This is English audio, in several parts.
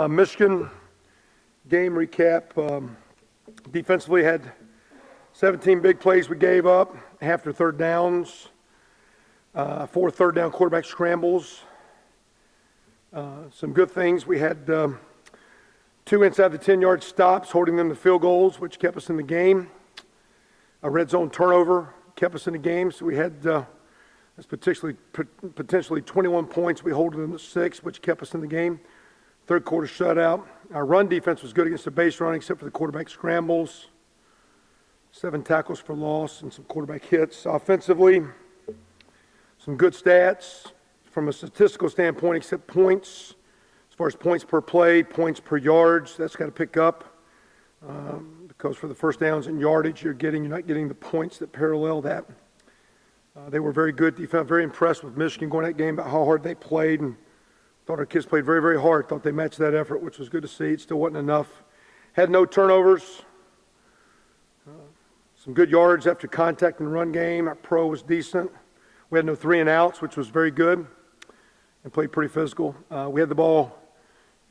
Michigan game recap. Defensively had 17 big plays we gave up, half their third downs, 4 third down quarterback scrambles. Some good things. We had 2 inside the 10-yard stops, holding them to field goals, which kept us in the game. A red zone turnover kept us in the game, so we had that's potentially 21 points. We hold them to 6, which kept us in the game. Third quarter shutout. Our run defense was good against the base run, except for the quarterback scrambles. 7 tackles for loss and some quarterback hits. Offensively, some good stats from a statistical standpoint, except points. As far as points per play, points per yards, that's got to pick up. Because for the first downs and yardage you're not getting the points that parallel that. They were very good defense, very impressed with Michigan going that game about how hard they played, and thought our kids played very, very hard. Thought they matched that effort, which was good to see. It still wasn't enough. Had no turnovers. Some good yards after contact in the run game. Our pro was decent. We had no 3 and outs, which was very good, and played pretty physical. We had the ball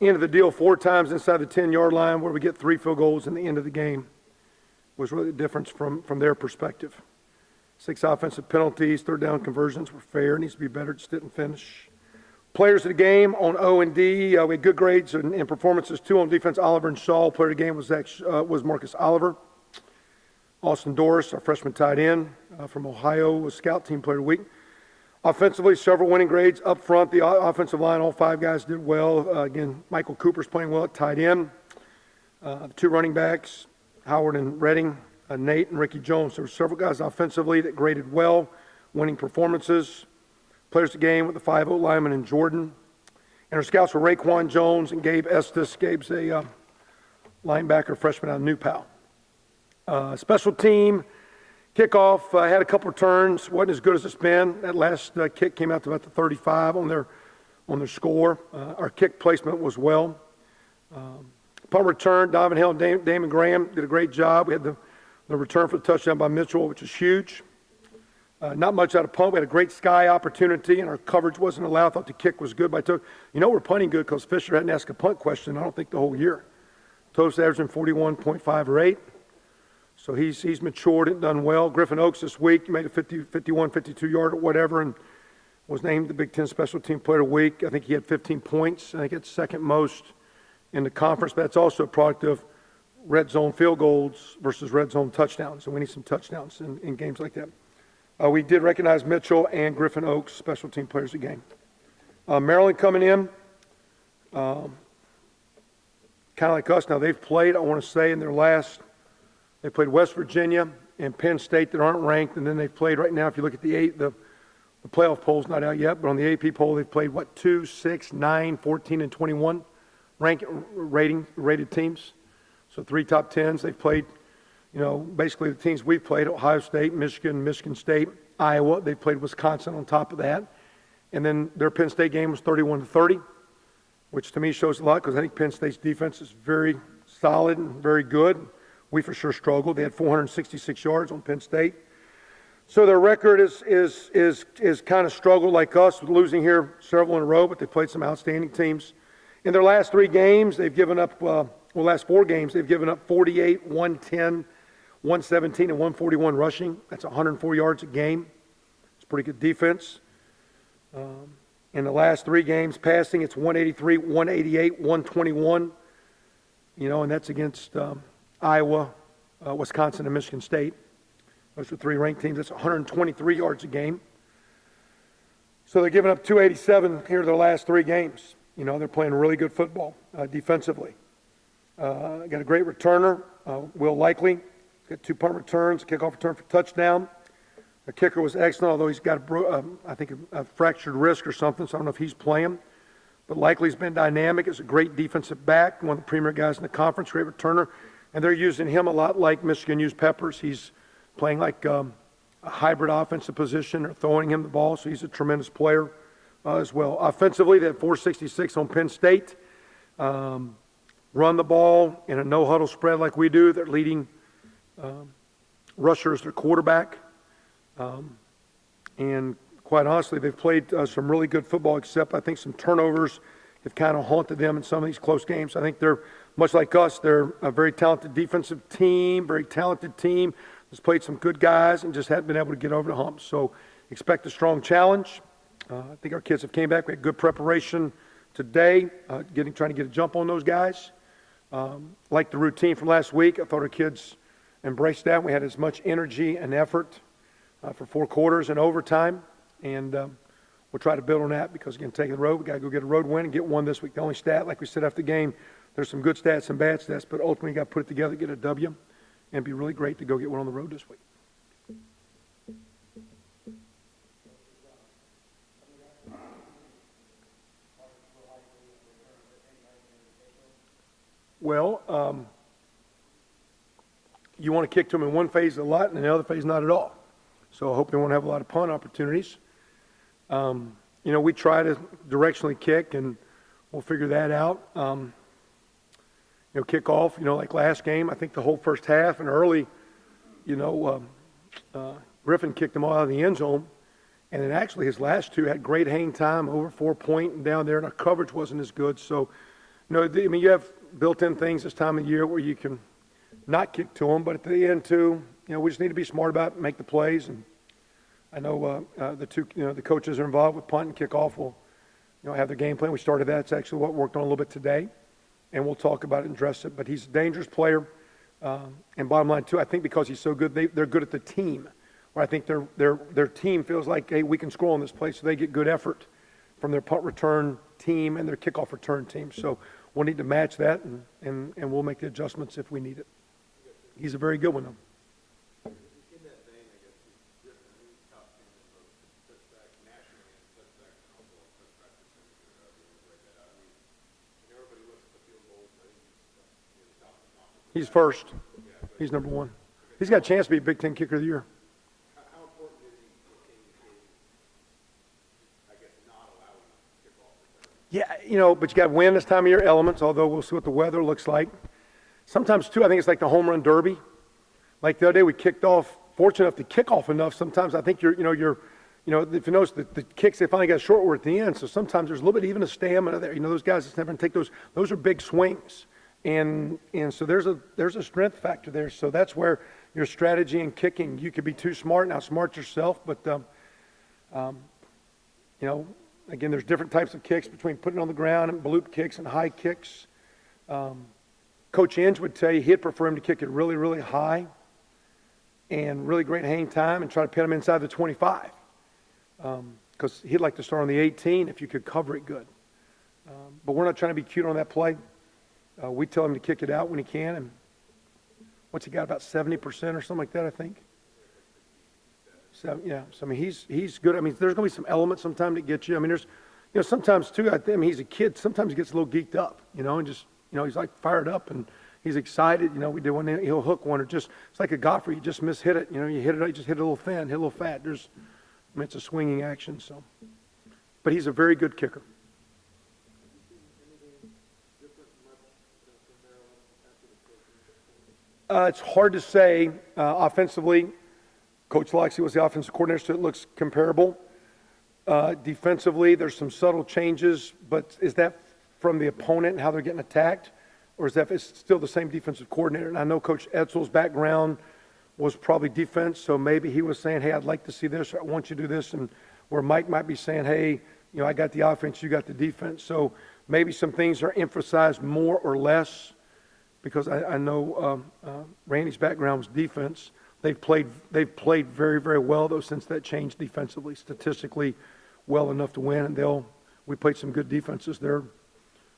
end of the deal 4 times inside the 10-yard line, where we get 3 field goals in the end of the game. Was really the difference from their perspective. 6 offensive penalties, third down conversions were fair. Needs to be better, just didn't finish. Players of the game on O&D, we had good grades and performances. 2 on defense, Oliver and Shaw. Player of the game was Marcus Oliver. Austin Doris, our freshman tight end from Ohio, was Scout Team Player of the Week. Offensively, several winning grades up front. The offensive line, all 5 guys did well. Again, Michael Cooper's playing well at tight end. The 2 running backs, Howard and Redding, Nate and Ricky Jones. There were several guys offensively that graded well, winning performances. Players of the game with the 5 linemen and Jordan. And our scouts were Raekwon Jones and Gabe Estes. Gabe's a linebacker, freshman out of New Pal. Special team kickoff had a couple returns. Wasn't as good as it's been. That last kick came out to about the 35 on their score. Our kick placement was well. Punt return, Donovan Hill and Damon Graham did a great job. We had the return for the touchdown by Mitchell, which is huge. Not much out of punt. We had a great sky opportunity, and our coverage wasn't allowed. I thought the kick was good by Toast. We're punting good because Fisher hadn't asked a punt question, I don't think, the whole year. Toast averaging 41.5 or 8. So he's matured and done well. Griffin Oaks this week made a 51, 52-yard or whatever, and was named the Big Ten Special Team Player of the Week. I think he had 15 points. I think it's second most in the conference, but that's also a product of red zone field goals versus red zone touchdowns. So we need some touchdowns in games like that. We did recognize Mitchell and Griffin Oaks, special team players of the game. Maryland coming in, kind of like us. Now they've played, I want to say, they played West Virginia and Penn State that aren't ranked, and then they've played right now, if you look at the playoff poll's not out yet, but on the AP poll they've played, 2, 6, 9, 14, and 21 rated teams. So 3 top 10s. They've played, basically the teams we've played, Ohio State, Michigan State, Iowa. They've played Wisconsin on top of that. And then their Penn State game was 31-30, which to me shows a lot because I think Penn State's defense is very solid and very good. We for sure struggled. They had 466 yards on Penn State. So their record is kind of struggled like us, losing here several in a row, but they played some outstanding teams. In their last 3 games, they've given up, last 4 games, they've given up 48, 110, 117, and 141 rushing. That's 104 yards a game. It's pretty good defense. In the last 3 games, passing, it's 183, 188, 121. And that's against Iowa, Wisconsin, and Michigan State. Those are 3 ranked teams. That's 123 yards a game. So they're giving up 287 here their last 3 games. They're playing really good football defensively. Got a great returner, Will Likely. Got 2 punt returns, kickoff return for touchdown. The kicker was excellent, although he's got, a fractured wrist or something, so I don't know if he's playing. But Likely's been dynamic. He's a great defensive back, one of the premier guys in the conference, great returner. And they're using him a lot like Michigan used Peppers. He's playing like a hybrid offensive position. They're throwing him the ball, so he's a tremendous player as well. Offensively, they had 466 on Penn State. Run the ball in a no-huddle spread like we do. They're leading rusher as their quarterback. And quite honestly, they've played some really good football, except I think some turnovers have kind of haunted them in some of these close games. I think they're much like us. They're a very talented defensive team, very talented team. Has played some good guys and just hadn't been able to get over the hump. So expect a strong challenge. I think our kids have came back. We had good preparation today, trying to get a jump on those guys. Like the routine from last week, I thought our kids embraced that. We had as much energy and effort for 4 quarters and overtime, and we'll try to build on that because, again, taking the road, we got to go get a road win and get one this week. The only stat, like we said after the game, there's some good stats and bad stats, but ultimately you got to put it together, get a W, and it'd be really great to go get one on the road this week. Well, you want to kick to them in one phase a lot and in the other phase not at all. So I hope they won't have a lot of punt opportunities. We try to directionally kick, and we'll figure that out. Kick off, like last game, I think the whole first half and early, Griffin kicked them all out of the end zone. And then actually his last 2 had great hang time, over 4 point and down there, and our coverage wasn't as good. So, you have built-in things this time of year where you can not kick to them, but at the end too, we just need to be smart about it, make the plays. And I know the coaches are involved with punt and kickoff. Will have their game plan. We started that. It's actually what worked on a little bit today, and we'll talk about it and address it. But he's a dangerous player, and bottom line too, I think because he's so good, they're good at the team. Where I think their team feels like, hey, we can score on this play, so they get good effort from their punt return team and their kickoff return team. So we'll need to match that, and we'll make the adjustments if we need it. He's a very good one, though. In that vein, I guess, Griffin, who's top 10 in both touchback nationally and touchback and also touchback percentage, or however you want to break that out. Everybody looks at the field goals, but he's top of the top. He's first. Yeah, he's number 1. He's got a chance to be a Big Ten Kicker of the Year. How important is he in, I guess, not allowing kickoff return? Yeah, but you got to win this time of year, elements, although we'll see what the weather looks like. Sometimes, too, I think it's like the home run derby. Like the other day we kicked off, fortunate enough to kick off enough. Sometimes I think if you notice the kicks, they finally got short word at the end. So sometimes there's a little bit even of stamina there. Those guys just never take those are big swings. And so there's a strength factor there. So that's where your strategy in kicking, you could be too smart and outsmart yourself. But, again, there's different types of kicks between putting it on the ground and bloop kicks and high kicks. Coach Inge would tell you he'd prefer him to kick it really, really high and really great hang time and try to pin him inside the 25 because he'd like to start on the 18 if you could cover it good. But we're not trying to be cute on that play. We tell him to kick it out when he can. And what's he got, about 70% or something like that, I think? So, yeah. So, he's good. There's going to be some elements sometime that get you. there's, sometimes, too, he's a kid. Sometimes he gets a little geeked up, and just, he's like fired up and he's excited. We did one, he'll hook one or just, it's like a golfer, you just mishit it. You hit it, you just hit it a little thin, hit a little fat. It's a swinging action, so. But he's a very good kicker. It's hard to say. Offensively, Coach Loxley was the offensive coordinator, so it looks comparable. Defensively, there's some subtle changes, but is that from the opponent and how they're getting attacked, or is that it's still the same defensive coordinator? And I know Coach Etzel's background was probably defense, so maybe he was saying, hey, I'd like to see this, or I want you to do this, and where Mike might be saying, hey, I got the offense, you got the defense. So maybe some things are emphasized more or less, because I know Randy's background was defense. They've played very, very well, though, since that changed defensively, statistically well enough to win, and we played some good defenses. They're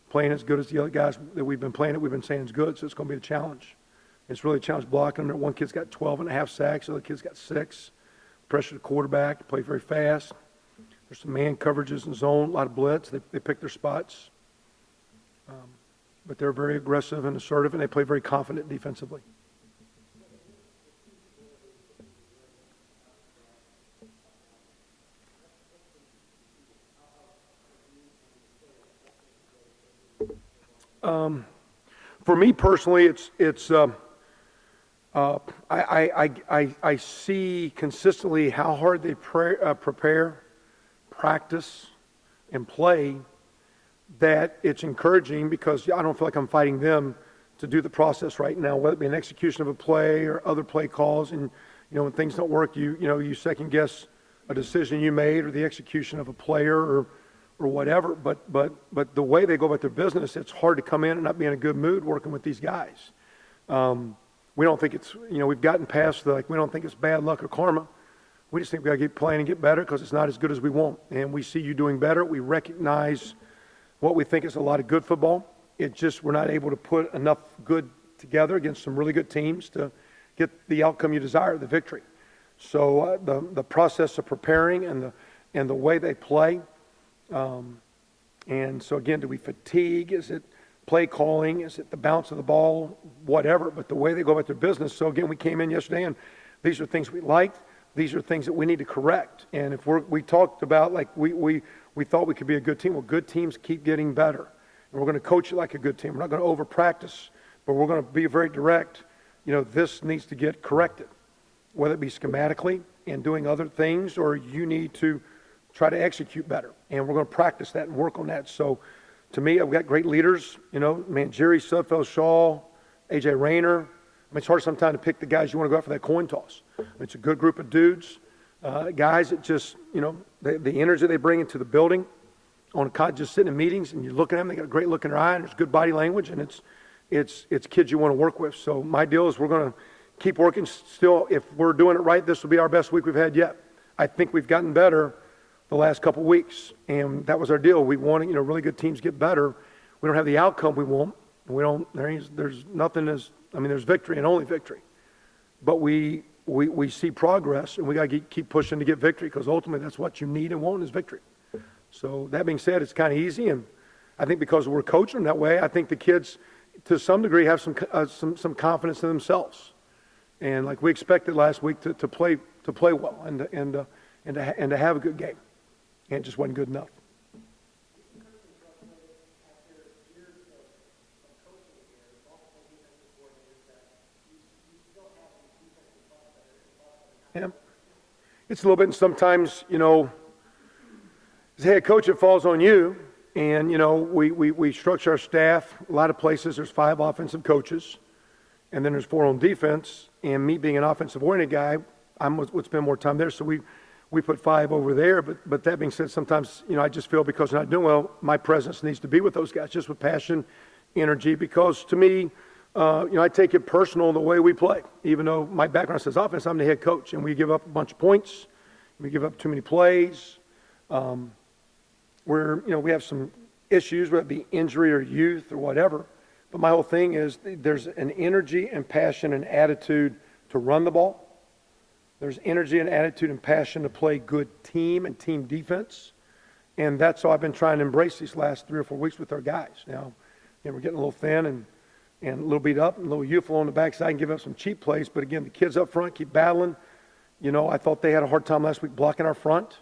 playing as good as the other guys that we've been playing. We've been saying is good, so it's going to be a challenge. It's really a challenge blocking them. One kid's got 12 and a half sacks. The other kid's got 6. Pressure the quarterback. Play very fast. There's some man coverages in zone, a lot of blitz. They pick their spots. But they're very aggressive and assertive, and they play very confident defensively. For me personally, I see consistently how hard they prepare, practice, and play, that it's encouraging because I don't feel like I'm fighting them to do the process right now, whether it be an execution of a play or other play calls. And, when things don't work, you second guess a decision you made or the execution of a player or whatever. But the way they go about their business, it's hard to come in and not be in a good mood working with these guys. We don't think it's, we've gotten past we don't think it's bad luck or karma. We just think we got to keep playing and get better because it's not as good as we want. And we see you doing better. We recognize what we think is a lot of good football. It just, we're not able to put enough good together against some really good teams to get the outcome you desire, the victory. So the process of preparing and the way they play. And so again, do we fatigue? Is it play calling? Is it the bounce of the ball? Whatever. But the way they go about their business. So again, we came in yesterday and these are things we liked. These are things that we need to correct. And if we talked about we thought we could be a good team. Well, good teams keep getting better. And we're going to coach it like a good team. We're not going to over practice, but we're going to be very direct. This needs to get corrected, whether it be schematically and doing other things, or you need to try to execute better. And we're going to practice that and work on that. So to me, I've got great leaders, Jerry, Sudfeld, Shaw, A.J. Rayner. It's hard sometimes to pick the guys you want to go out for that coin toss. It's a good group of dudes, guys that just, the energy they bring into the building, just sitting in meetings and you're looking at them, they got a great look in their eye and there's good body language, and it's kids you want to work with. So my deal is we're going to keep working. Still, if we're doing it right, this will be our best week we've had yet. I think we've gotten better the last couple weeks, and that was our deal. We want really good teams get better. We don't have the outcome we want. There's nothing there's victory and only victory. But we see progress, and we got to keep pushing to get victory, because ultimately that's what you need and want is victory. So that being said, it's kind of easy, and I think because we're coaching them that way, I think the kids to some degree have some confidence in themselves. And like we expected last week to play well and to have a good game. And it just wasn't good enough. Yeah. It's a little bit, and sometimes, as head coach, it falls on you. And, we structure our staff. A lot of places there's 5 offensive coaches, and then there's 4 on defense. And me being an offensive-oriented guy, I would spend more time there. So we put 5 over there. But that being said, sometimes, I just feel because they're not doing well, my presence needs to be with those guys, just with passion, energy. Because to me, I take it personal the way we play. Even though my background says offense, I'm the head coach, and we give up a bunch of points. We give up too many plays. We have some issues, whether it be injury or youth or whatever. But my whole thing is there's an energy and passion and attitude to run the ball. There's energy and attitude and passion to play good team and team defense. And that's all I've been trying to embrace these last 3 or 4 weeks with our guys. Now, we're getting a little thin and a little beat up and a little youthful on the backside and give up some cheap plays. But again, the kids up front keep battling. I thought they had a hard time last week blocking our front.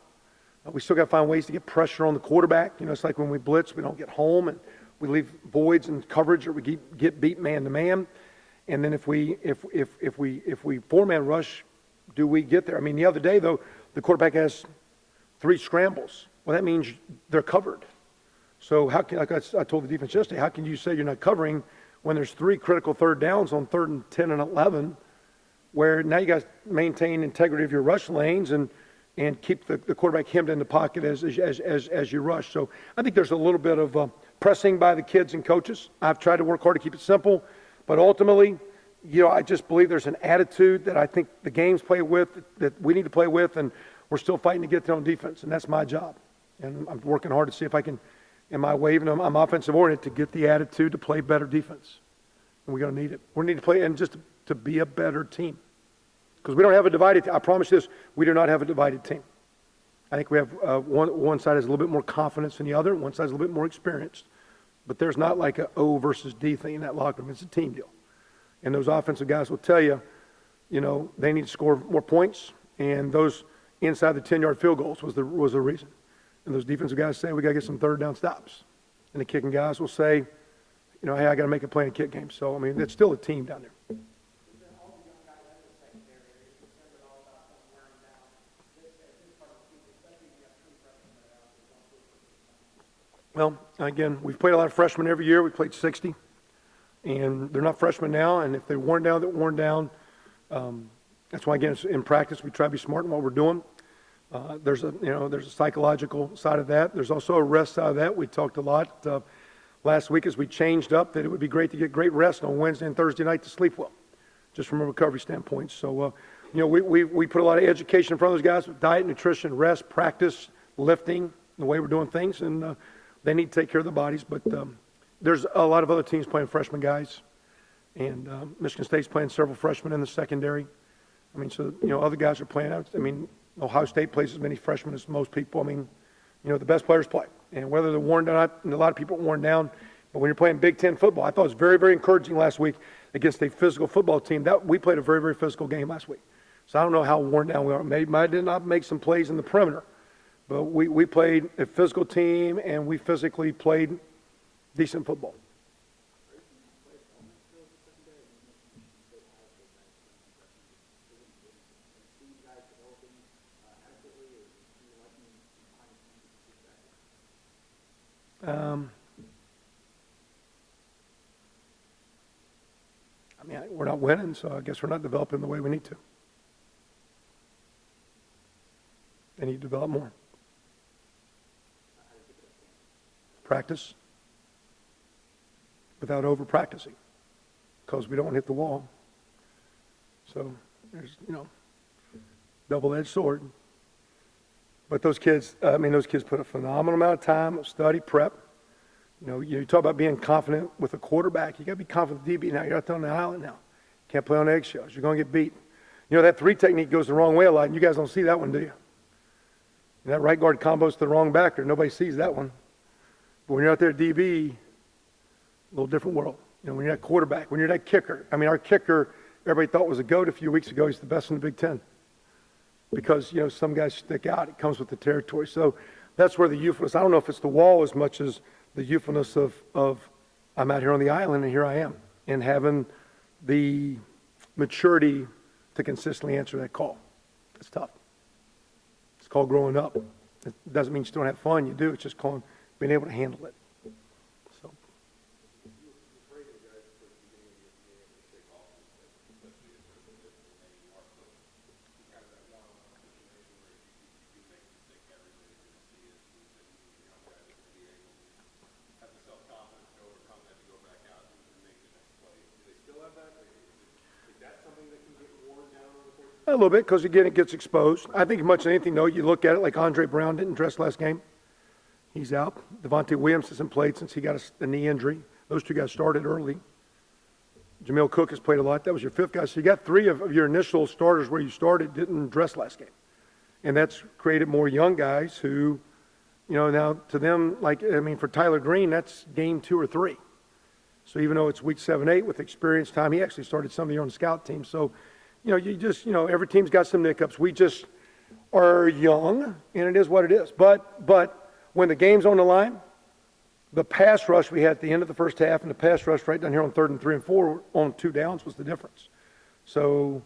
We still got to find ways to get pressure on the quarterback. It's like when we blitz, we don't get home and we leave voids in coverage, or we get beat man to man. And then if we 4-man rush, do we get there? The other day though, the quarterback has 3 scrambles. Well, that means they're covered. So how can, like I told the defense yesterday, how can you say you're not covering when there's 3 critical third downs on 3rd and 10 and 11, where now you guys maintain integrity of your rush lanes and keep the quarterback hemmed in the pocket as you rush. So I think there's a little bit of pressing by the kids and coaches. I've tried to work hard to keep it simple, but ultimately, I just believe there's an attitude that I think the games play with, that we need to play with, and we're still fighting to get there on defense, and that's my job. And I'm working hard to see if I can, in my way, even though I'm offensive oriented, to get the attitude to play better defense. And we're going to need it. We need to play, and just to be a better team. Because we don't have a divided team. I promise this, we do not have a divided team. I think we have one side has a little bit more confidence than the other, one side is a little bit more experienced. But there's not like a O versus D thing in that locker room. It's a team deal. And those offensive guys will tell you, they need to score more points, and those inside the 10-yard field goals was the reason. And those defensive guys say, we got to get some 3rd down stops. And the kicking guys will say, hey, I got to make a play in a kick game. So, it's still a team down there. Well, again, we've played a lot of freshmen every year. We played 60, and they're not freshmen now. And if they're worn down, they're worn down. That's why, again, in practice, we try to be smart in what we're doing. There's a psychological side of that. There's also a rest side of that. We talked a lot last week as we changed up that it would be great to get great rest on Wednesday and Thursday night to sleep well, just from a recovery standpoint. So, we put a lot of education in front of those guys with diet, nutrition, rest, practice, lifting, the way we're doing things, and they need to take care of their bodies. But there's a lot of other teams playing freshman guys, and Michigan State's playing several freshmen in the secondary. I mean, so, other guys are playing out. I mean, Ohio State plays as many freshmen as most people. I mean, the best players play. And whether they're worn down or not, and a lot of people are worn down, but when you're playing Big Ten football, I thought it was very, very encouraging last week against a physical football team. That we played a very, very physical game last week. So I don't know how worn down we are. Maybe I did not make some plays in the perimeter, but we played a physical team, and we physically played decent football. I mean, we're not winning, so I guess we're not developing the way we need to. They need to develop more. Practice without over-practicing, because we don't hit the wall. So there's, double-edged sword. But those kids put a phenomenal amount of time of study, prep. You talk about being confident with a quarterback. You got to be confident with DB now. You're out there on the island now. Can't play on eggshells. You're going to get beat. That 3 technique goes the wrong way a lot, and you guys don't see that one, do you? And that right guard combos to the wrong backer. Nobody sees that one. But when you're out there at DB, a little different world. When you're that quarterback, when you're that kicker. I mean, our kicker, everybody thought was a GOAT a few weeks ago. He's the best in the Big Ten. Because, some guys stick out. It comes with the territory. So that's where the youthfulness, I don't know if it's the wall as much as the youthfulness of I'm out here on the island and here I am. And having the maturity to consistently answer that call. It's tough. It's called growing up. It doesn't mean you still don't have fun. You do. It's just being able to handle it. So. A little bit, because again, it gets exposed. I think much of anything, though, you look at it like Andre Brown didn't dress last game. He's out. Devontae Williams hasn't played since he got a knee injury. Those 2 guys started early. Jamil Cook has played a lot. That was your 5th guy. So you got 3 of your initial starters where you started didn't dress last game. And that's created more young guys who, now to them, for Tyler Green, that's game 2 or 3. So even though it's week 7, 8 with experience time, he actually started some of your own scout team. So, every team's got some hiccups. We just are young, and it is what it is. But when the game's on the line, the pass rush we had at the end of the first half and the pass rush right down here on 3rd and 3 and 4 on 2 downs was the difference. So,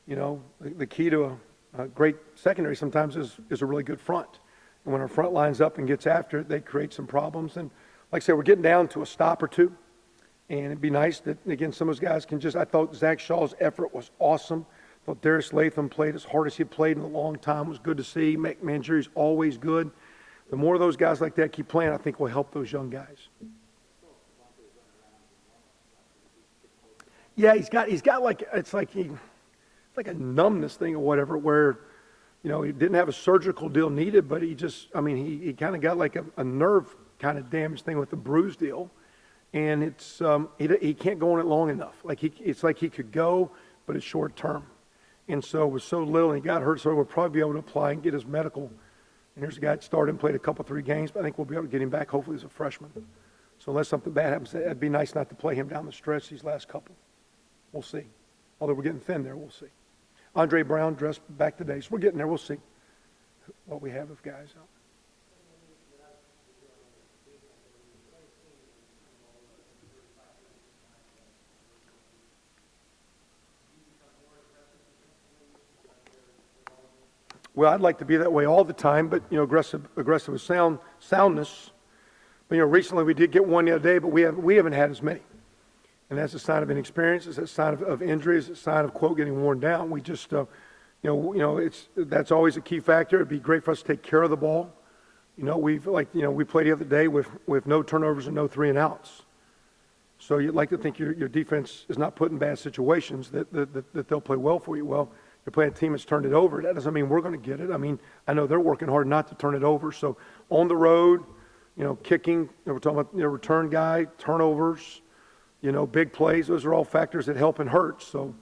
the key to a great secondary sometimes is a really good front. And when our front lines up and gets after it, they create some problems. And like I said, we're getting down to a stop or 2. And it'd be nice that, again, some of those guys can I thought Zach Shaw's effort was awesome. I thought Darius Latham played as hard as he played in a long time. It was good to see. Manjeri's always good. The more of those guys like that keep playing, I think will help those young guys. Yeah, he's got like, it's like a numbness thing or whatever where, he didn't have a surgical deal needed, but he kind of got like a nerve kind of damage thing with the bruise deal. And it's he can't go on it long enough. It's like he could go, but it's short term. And so it was so little, and he got hurt, so we'll probably be able to apply and get his medical. And here's a guy that started and played a couple, 3 games, but I think we'll be able to get him back hopefully as a freshman. So unless something bad happens, it'd be nice not to play him down the stretch these last couple. We'll see. Although we're getting thin there, we'll see. Andre Brown dressed back today, so we're getting there. We'll see what we have of guys out. Well, I'd like to be that way all the time, but aggressive with soundness. But, recently we did get one the other day, but we haven't had as many. And that's a sign of inexperience. It's a sign of injuries. It's a sign of, quote, getting worn down. We just, that's always a key factor. It'd be great for us to take care of the ball. We played the other day with no turnovers and no 3 and outs. So you'd like to think your defense is not put in bad situations, that they'll play well for you. Well, you're playing a team that's turned it over. That doesn't mean we're going to get it. I mean, I know they're working hard not to turn it over. So on the road, kicking, we're talking about return guy, turnovers, big plays. Those are all factors that help and hurt. So,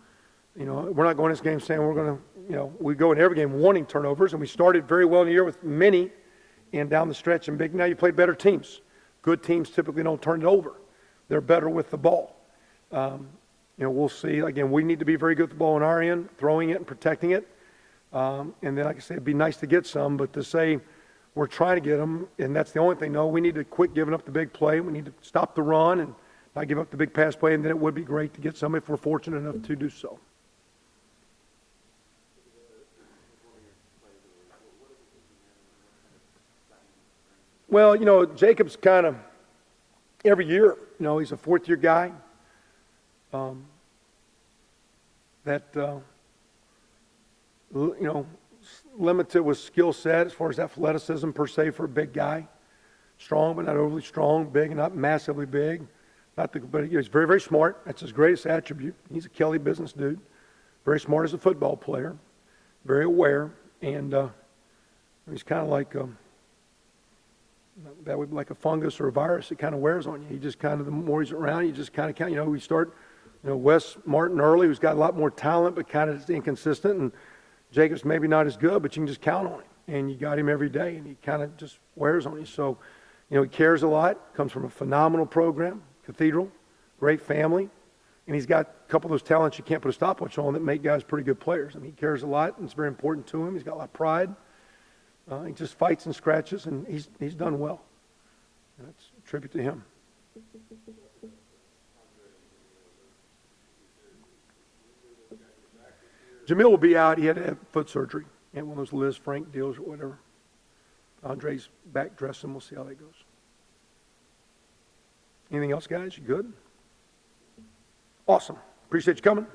we're not going this game saying we're going to, we go in every game wanting turnovers, and we started very well in the year with many, and down the stretch and big. Now you play better teams. Good teams typically don't turn it over. They're better with the ball. We'll see. Again, we need to be very good with the ball on our end, throwing it and protecting it. And then, like I said, it'd be nice to get some, but to say we're trying to get them, and that's the only thing. No, we need to quit giving up the big play. We need to stop the run and not give up the big pass play, and then it would be great to get some if we're fortunate enough to do so. Well, Jacob's kind of every year, he's a fourth-year guy. Limited with skill set as far as athleticism per se for a big guy. Strong, but not overly strong. Big and not massively big. But he's very, very smart. That's his greatest attribute. He's a Kelly business dude. Very smart as a football player. Very aware. And he's kind of like that would be like a fungus or a virus. It kind of wears on you. He just kind of, the more he's around, you just kind of we start, Wes Martin early, who's got a lot more talent, but kind of inconsistent. And Jacob's maybe not as good, but you can just count on him. And you got him every day, and he kind of just wears on you. So, he cares a lot, comes from a phenomenal program, Cathedral, great family. And he's got a couple of those talents you can't put a stopwatch on that make guys pretty good players. I mean, he cares a lot, and it's very important to him. He's got a lot of pride. He just fights and scratches, and he's done well. And that's a tribute to him. Jamil will be out. He had to have foot surgery. He had one of those Liz Frank deals or whatever. Andre's back dressing. We'll see how that goes. Anything else, guys? You good? Awesome. Appreciate you coming.